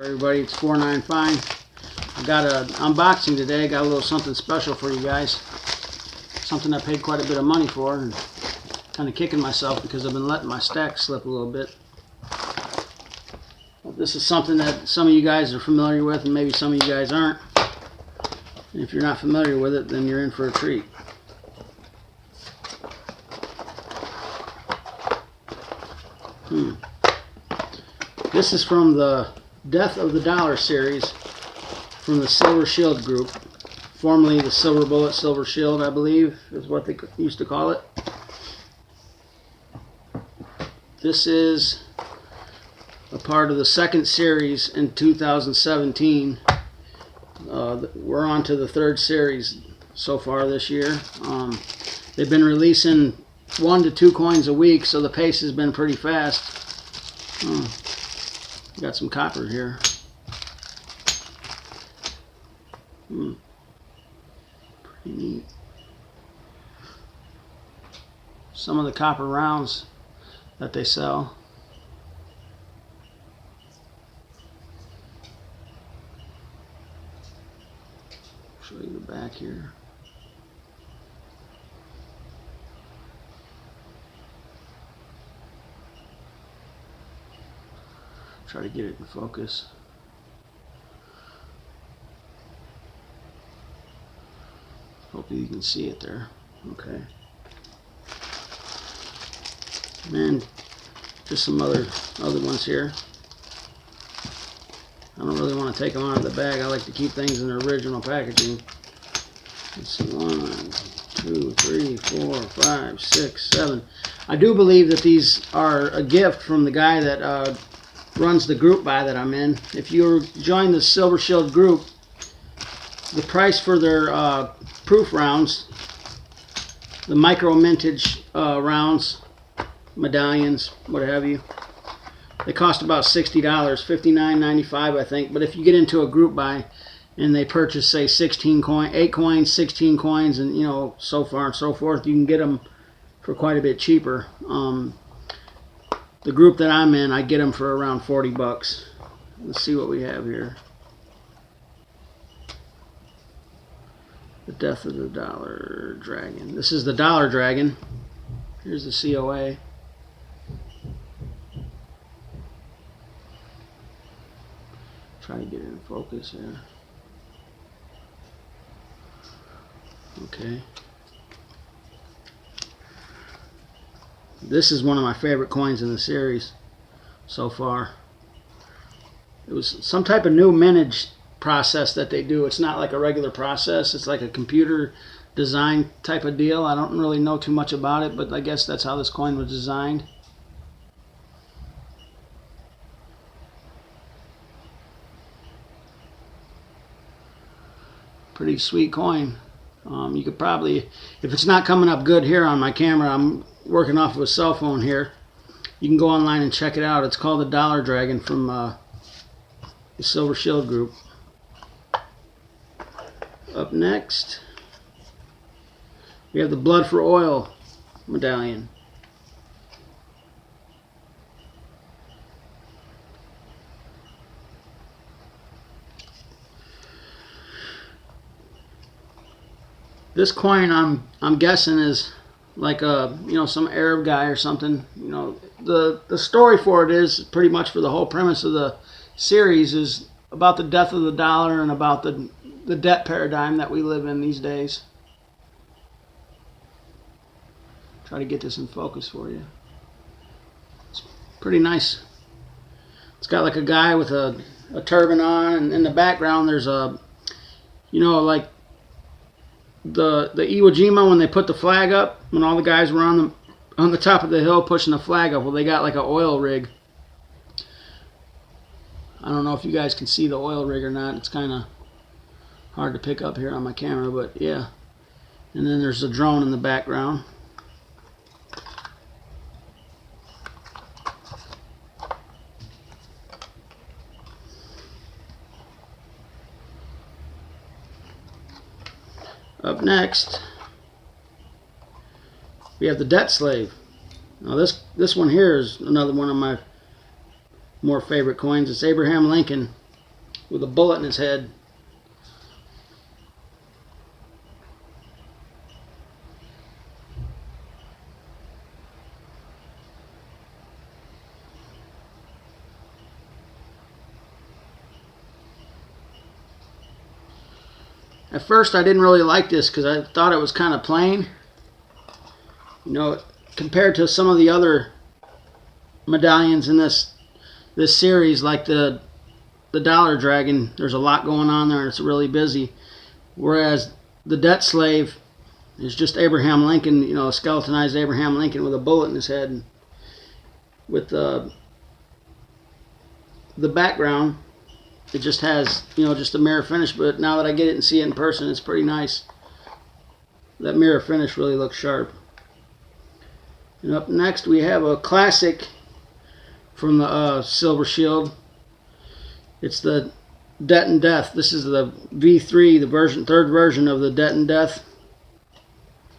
Everybody, it's 495. I got an unboxing today. Got a little something special for you guys. Something I paid quite a bit of money for, and kind of kicking myself because I've been letting my stack slip a little bit. But this is something that some of you guys are familiar with, and maybe some of you guys aren't. And if you're not familiar with it, then you're in for a treat. This is from the Death of the Dollar series from the Silver Shield group, formerly the Silver Bullet, Silver Shield, I believe is what they used to call it. This is a part of the second series in 2017. We're on to the third series so far this year. They've been releasing 1 to 2 coins a week, so the pace has been pretty fast. Got some copper here. Pretty neat. Some of the copper rounds that they sell. Show you the back here. Try to get it in focus. Hopefully you can see it there. Okay. And just some other ones here. I don't really want to take them out of the bag. I like to keep things in their original packaging. Let's see, 1, 2, 3, 4, 5, 6, 7. I do believe that these are a gift from the guy that runs the group buy that I'm in. If you join the Silver Shield group, the price for their proof rounds, the micro mintage rounds, medallions, what have you, they cost about $60, $59.95 I think. But if you get into a group buy and they purchase, say, 8 coins, 16 coins, and so far and so forth, you can get them for quite a bit cheaper. The group that I'm in, I get them for around 40 bucks. Let's see what we have here. The Death of the Dollar Dragon. This is the Dollar Dragon. Here's the COA. Try to get it in focus here. Okay. This is one of my favorite coins in the series so far. It was some type of new mintage process that they do. It's not like a regular process. It's like a computer design type of deal. I don't really know too much about it, but I guess that's how this coin was designed. Pretty sweet coin. You could probably, if it's not coming up good here on my camera, I'm working off of a cell phone here. You can go online and check it out. It's called the Dollar Dragon from the Silver Shield group. Up next, we have the Blood for Oil medallion. This coin, I'm guessing, is like a some Arab guy or something. The story for it is pretty much, for the whole premise of the series, is about the death of the dollar and about the debt paradigm that we live in these days. Try to get this in focus for you. It's pretty nice. It's got like a guy with a turban on, and in the background there's a like the Iwo Jima, when they put the flag up, when all the guys were on the top of the hill pushing the flag up, well, they got like an oil rig. I don't know if you guys can see the oil rig or not. It's kind of hard to pick up here on my camera, but yeah. And then there's a drone in the background. Up next, we have the Debt Slave. Now this one here is another one of my more favorite coins. It's Abraham Lincoln with a bullet in his head. At first I didn't really like this because I thought it was kind of plain. You know, compared to some of the other medallions in this series, like the Dollar Dragon, there's a lot going on there and it's really busy. Whereas the Debt Slave is just Abraham Lincoln, you know, a skeletonized Abraham Lincoln with a bullet in his head. And with the background, it just has, you know, just a mirror finish, but now that I get it and see it in person, it's pretty nice. That mirror finish really looks sharp. And up next we have a classic from the Silver Shield. It's the Debt and Death. This is the V3, the third version of the Debt and Death.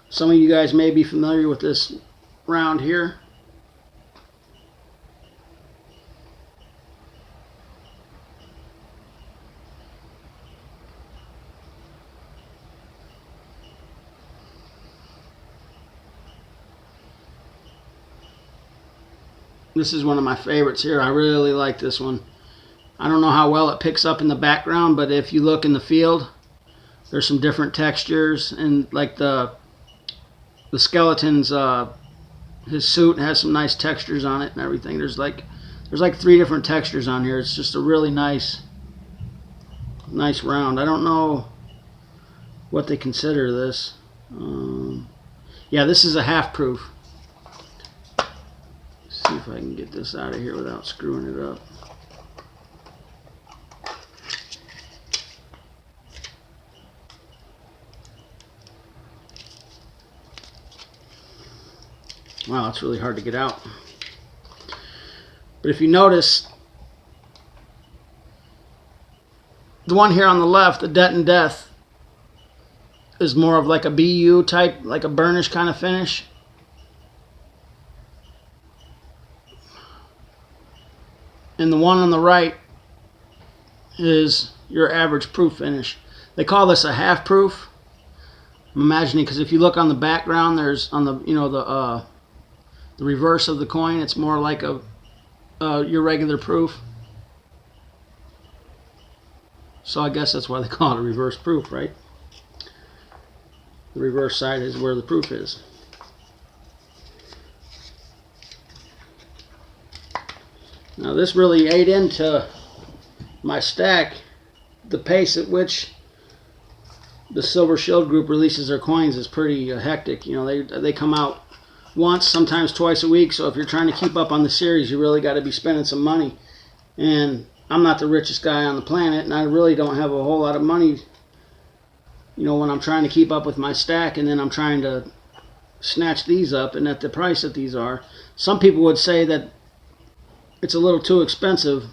Some of you guys may be familiar with this round here. This is one of my favorites here. I really like this one. I don't know how well it picks up in the background, but if you look in the field, there's some different textures, and like the skeleton's his suit has some nice textures on it and everything. There's like 3 different textures on here. It's just a really nice round. I don't know what they consider this. Yeah, this is a half proof. See if I can get this out of here without screwing it up. Wow, it's really hard to get out. But if you notice, the one here on the left, the Debt and Death, is more of like a BU type, like a burnish kind of finish. And the one on the right is your average proof finish. They call this a half proof. I'm imagining because if you look on the background, there's on the the reverse of the coin, it's more like your regular proof. So I guess that's why they call it a reverse proof, right? The reverse side is where the proof is. Now this really ate into my stack. The pace at which the Silver Shield group releases their coins is pretty hectic. You know, they come out once, sometimes twice a week. So if you're trying to keep up on the series, you really got to be spending some money. And I'm not the richest guy on the planet, and I really don't have a whole lot of money, you know, when I'm trying to keep up with my stack, and then I'm trying to snatch these up, and at the price that these are. Some people would say that it's a little too expensive,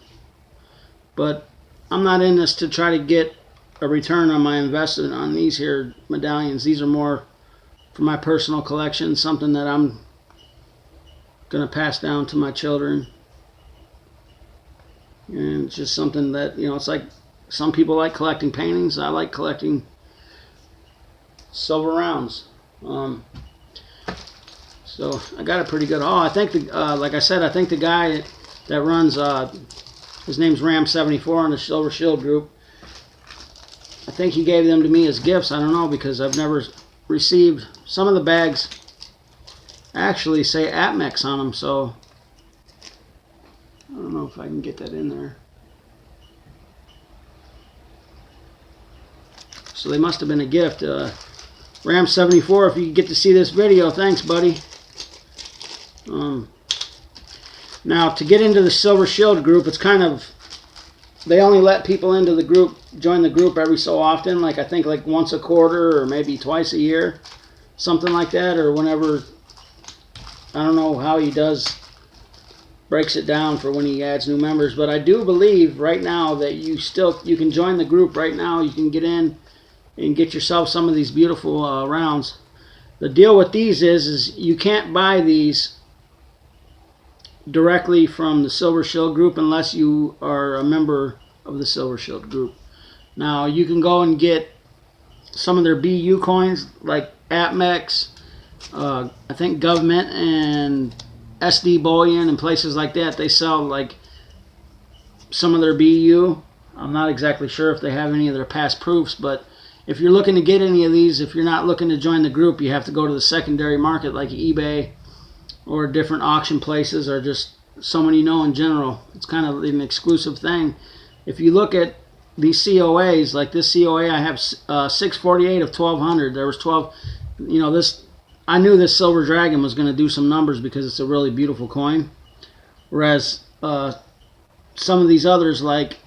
but I'm not in this to try to get a return on my investment on these here medallions. These are more for my personal collection, something that I'm going to pass down to my children. And it's just something that, you know, it's like some people like collecting paintings. I like collecting silver rounds. So I got a pretty good haul. I think, like I said, I think the guy that runs, his name's Ram74 in the Silver Shield group. I think he gave them to me as gifts. I don't know, because I've never received. Some of the bags actually say Atmex on them, so I don't know if I can get that in there. So they must have been a gift. Ram74, if you get to see this video, thanks, buddy. Now, to get into the Silver Shield group, it's kind of, they only let people into the group, join the group every so often, like I think like once a quarter or maybe twice a year, something like that, or whenever. I don't know how he breaks it down for when he adds new members, but I do believe right now that you can join the group right now. You can get in and get yourself some of these beautiful rounds. The deal with these is you can't buy these directly from the Silver Shield group unless you are a member of the Silver Shield group. Now you can go and get some of their BU coins like APMEX, I think Government and SD Bullion and places like that. They sell like some of their BU. I'm not exactly sure if they have any of their past proofs, but if you're looking to get any of these, if you're not looking to join the group, you have to go to the secondary market like eBay or different auction places or just someone you know in general. It's kind of an exclusive thing. If you look at these COAs, like this COA, I have 648 of 1200. There was 12, you know, this, I knew this Silver Dragon was going to do some numbers because it's a really beautiful coin. Whereas some of these others, like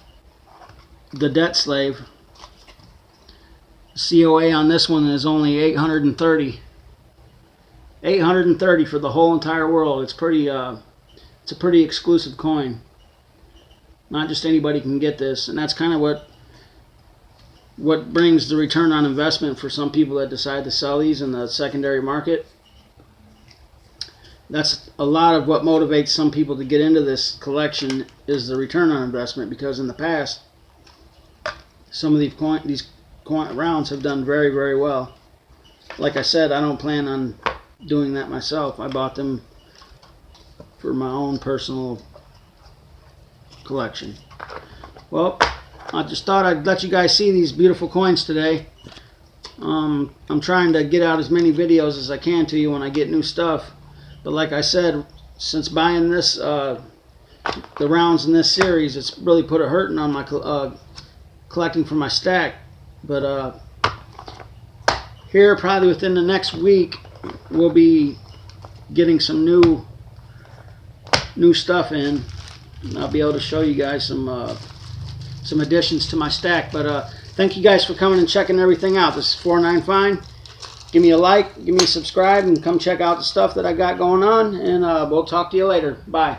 the Debt Slave, COA on this one is only 830. 830 for the whole entire world. It's pretty. It's a pretty exclusive coin. Not just anybody can get this, and that's kind of what brings the return on investment for some people that decide to sell these in the secondary market. That's a lot of what motivates some people to get into this collection is the return on investment, because in the past some of these rounds have done very, very well. Like I said, I don't plan on doing that myself. I bought them for my own personal collection. Well, I just thought I'd let you guys see these beautiful coins today. I'm trying to get out as many videos as I can to you when I get new stuff. But like I said, since buying this, the rounds in this series, it's really put a hurting on my collecting for my stack. But here, probably within the next week, we'll be getting some new stuff in. And I'll be able to show you guys some additions to my stack. But thank you guys for coming and checking everything out. This is 49 Fine. Give me a like, give me a subscribe, and come check out the stuff that I got going on. And we'll talk to you later. Bye.